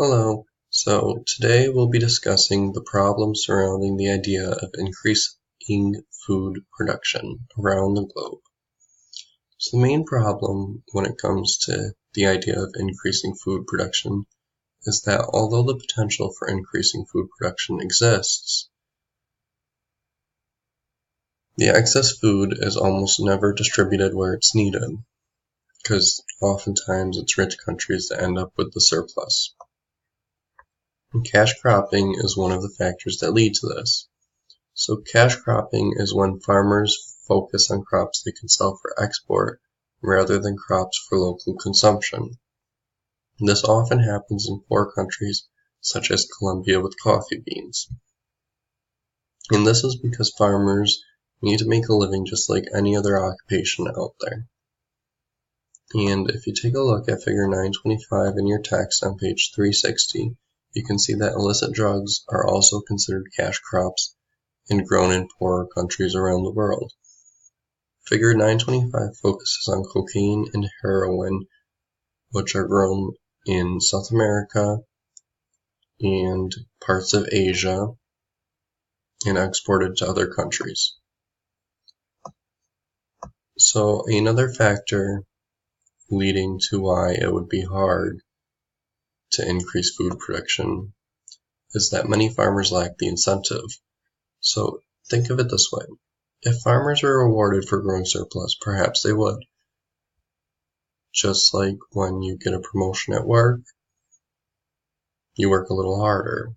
Hello. So today we'll be discussing the problems surrounding the idea of increasing food production around the globe. So the main problem when it comes to the idea of increasing food production is that although the potential for increasing food production exists, the excess food is almost never distributed where it's needed, because oftentimes it's rich countries that end up with the surplus. Cash cropping is one of the factors that lead to this. So cash cropping is when farmers focus on crops they can sell for export rather than crops for local consumption. This often happens in poor countries such as Colombia with coffee beans. And this is because farmers need to make a living just like any other occupation out there. And if you take a look at figure 925 in your text on page 360, you can see that illicit drugs are also considered cash crops and grown in poorer countries around the world. Figure 925 focuses on cocaine and heroin, which are grown in South America and parts of Asia and exported to other countries. So another factor leading to why it would be hard to increase food production is that many farmers lack the incentive. So think of it this way. If farmers were rewarded for growing surplus, perhaps they would. Just like when you get a promotion at work, you work a little harder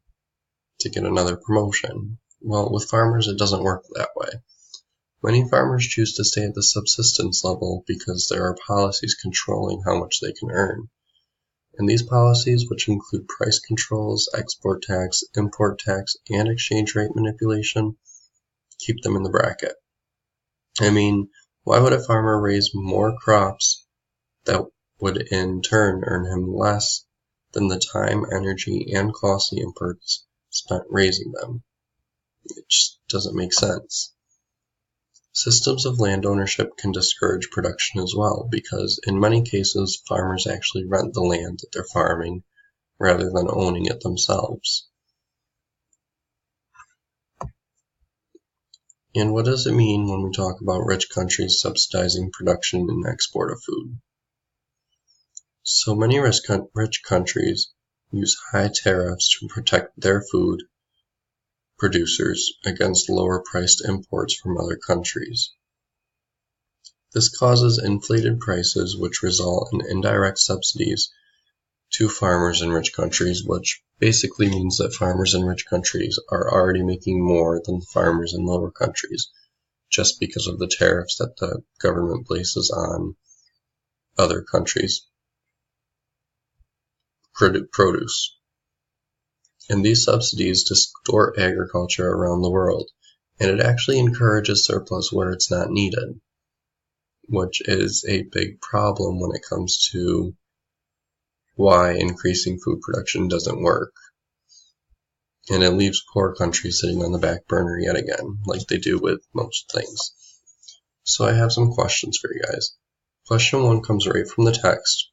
to get another promotion. Well, with farmers, it doesn't work that way. Many farmers choose to stay at the subsistence level because there are policies controlling how much they can earn. And these policies, which include price controls, export tax, import tax, and exchange rate manipulation, keep them in the bracket. I mean, why would a farmer raise more crops that would in turn earn him less than the time, energy, and costly inputs spent raising them? It just doesn't make sense. Systems of land ownership can discourage production as well, because in many cases farmers actually rent the land that they're farming rather than owning it themselves. And what does it mean when we talk about rich countries subsidizing production and export of food? So many rich countries use high tariffs to protect their food producers against lower-priced imports from other countries. This causes inflated prices, which result in indirect subsidies to farmers in rich countries, which basically means that farmers in rich countries are already making more than farmers in lower countries, just because of the tariffs that the government places on other countries' produce. And these subsidies distort agriculture around the world, and it actually encourages surplus where it's not needed, which is a big problem when it comes to why increasing food production doesn't work. And it leaves poor countries sitting on the back burner yet again, like they do with most things. So I have some questions for you guys. Question 1 comes right from the text.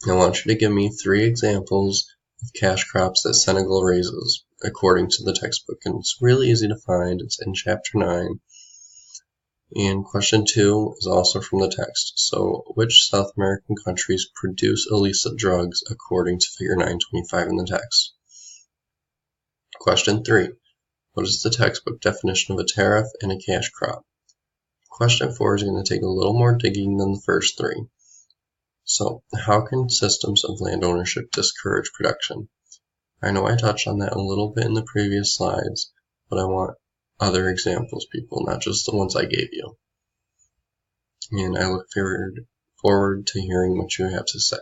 I want you to give me 3 examples of cash crops that Senegal raises, according to the textbook. And it's really easy to find. It's in chapter 9. And question 2 is also from the text. So, which South American countries produce illicit drugs according to figure 925 in the text? Question 3. What is the textbook definition of a tariff and a cash crop? Question 4 is going to take a little more digging than the first 3. So, how can systems of land ownership discourage production? I know I touched on that a little bit in the previous slides, but I want other examples, people, not just the ones I gave you. And I look forward to hearing what you have to say.